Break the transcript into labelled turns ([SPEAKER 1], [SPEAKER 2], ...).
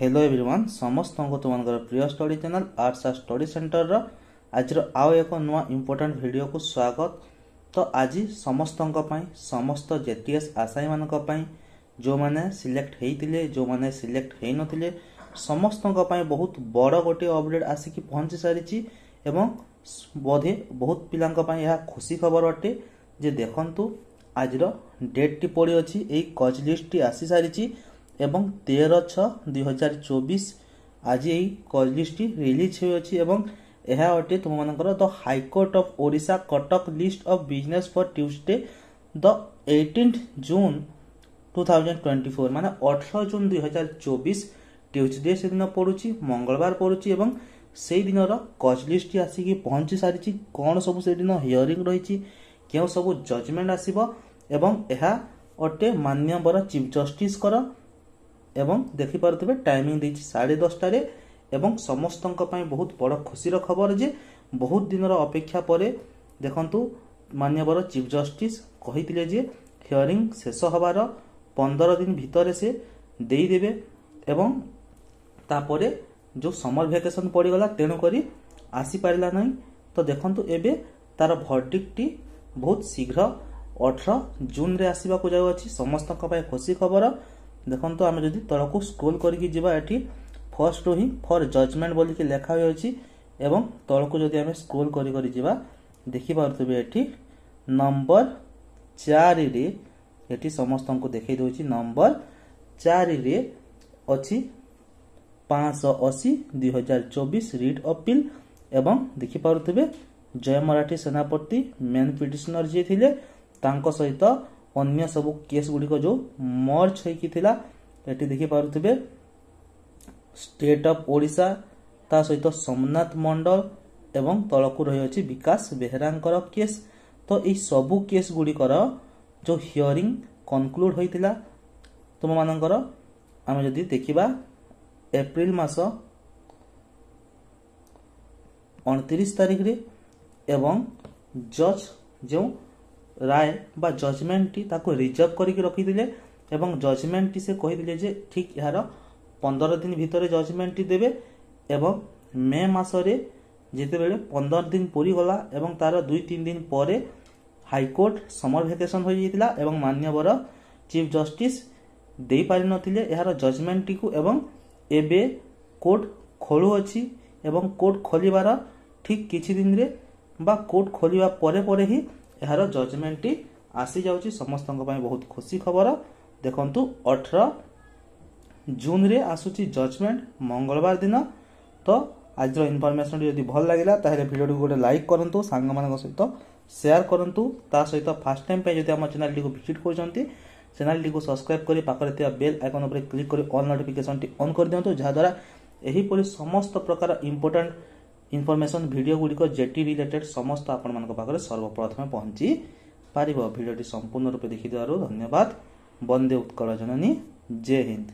[SPEAKER 1] Hello everyone समस्त तुम प्रिय study channel arts and study centre आज आउ एक नुआ इंपोर्टेंट वीडियो को स्वागत। तो आज समस्त समस्त जेटीएस आशायी मान जो मैंने सिलेक्ट होते जो मैंने सिलेक्ट हो नथिले समस्त बहुत बड़ गोटे अपडेट आसिक पहुंची सारी बोधे बहुत पिला खुशी खबर अटे जे देखंतु आज डेट टी पड़ी अच्छी यही कज लिस्ट टी आसी सारी एवं 13/6/2024 आज यही कज लिस्ट टी रिलीज होती यह अटे तुम मानकर the high court of Odisha Cuttack list of business for Tuesday the 18th जून 2024 माने 18 जून 2024 ट्यूसडे से दिन पड़ुची मंगलवार पड़ुची से दिन कज लिस्ट आसिक पहुंची सारी कौन सब से दिन हियरिंग रही क्यों सब जजमेंट आसब एवं यह अटे माननीय चीफ जस्टिस कर एवं देखिपे टाइमिंग देछि 10:30 एवं समस्त बहुत बड़ खुशीर खबर जे बहुत दिन अपेक्षा पर देखंतु माननीय चीफ जस्टिस कहिथिले जे हियरिंग शेष हबार 15 दिन भितर से देदेवे एवं तापरे जो समर वैकेशन पड़गला तेणुक आसी पारा ना। तो देखंतु एबे तार वर्डिक्ट टी बहुत शीघ्र 18 जून रे आसीबा को जाउछि समस्त खुशी खबर। देखंतु आमे जदि तळको स्क्रॉल करके जिबा एठी फर्स्ट रो ही फॉर जजमेंट बोली के लिखा होय अछि एवं तळको जदि आमे स्क्रॉल करी करी जिबा देखि पारतबे एठी नंबर 4 रे एठी समस्त को देखै दोछि नंबर 4 रे अछि 580/2024 रीड अपील एवं देखि पारतबे जय मराठी सेनापति मेन पिटिशनर जे थिले तांको सहित अन्य सब केस गुड़िक जो मर्ज होती देखी पारे स्टेट ऑफ ओडिशा ता सहित सोमनाथ मंडल एवं तलकू रही अछि विकास बेहरांकर केस। तो यही सबू केस गुड़िकर जो हियरिंग कनक्लूड होता तुम मानकर आम जदि देखा एप्रिल मास 29 तारिख रे एवं जज जो राय बा जजमेंट टी ताको रिजर्व करके रखिथिले एवं जजमेंट टी से कहिथिले जे ठीक यार 15 दिन भीतर जजमेंट टी देबे एवं मे मास रे जेते बेले 15 दिन पूरी गला एवं तार 2-3 दिन परे हाईकोर्ट समर वैकेशन हो जाइतिला एवं माननीय चीफ जस्टिस देई पारि नथिले यार जजमेंट टी को एवं एबे कोर्ट खोलु अछि एवं कोर्ट खोलिबार ठीक किछि दिन रे बा कोर्ट खोलिबा परे परे ही यार जजमेंट टी आसी जाउची समस्त बहुत खुशी खबर। देखंतु 18 जून रे आसुची जजमेंट मंगलवार दिन। तो आज इनफॉरमेशन यदि भल लागिला ताहेले वीडियो को गोटे लाइक करंतु सांग मानक सहित शेयर करंतु ता सहित फर्स्ट टाइम पे यदि हम चैनल टी को विजिट करछंती चैनल टी को सब्सक्राइब करी पाखरे थिया बेल आइकन ऊपर क्लिक करी ऑल नोटिफिकेशन टी ऑन कर दियंतु जहा द्वारा एही परि समस्त प्रकार इंपोर्टेंट इनफॉरमेशन वीडियो गुड़िक जेटी रिलेटेड समस्त आपण मान पाखरे सर्वप्रथम पहुंची पारिबो। वीडियोटी संपूर्ण रूपे देखि दिवारु धन्यवाद। वंदे उत्कल जननी जय हिंद।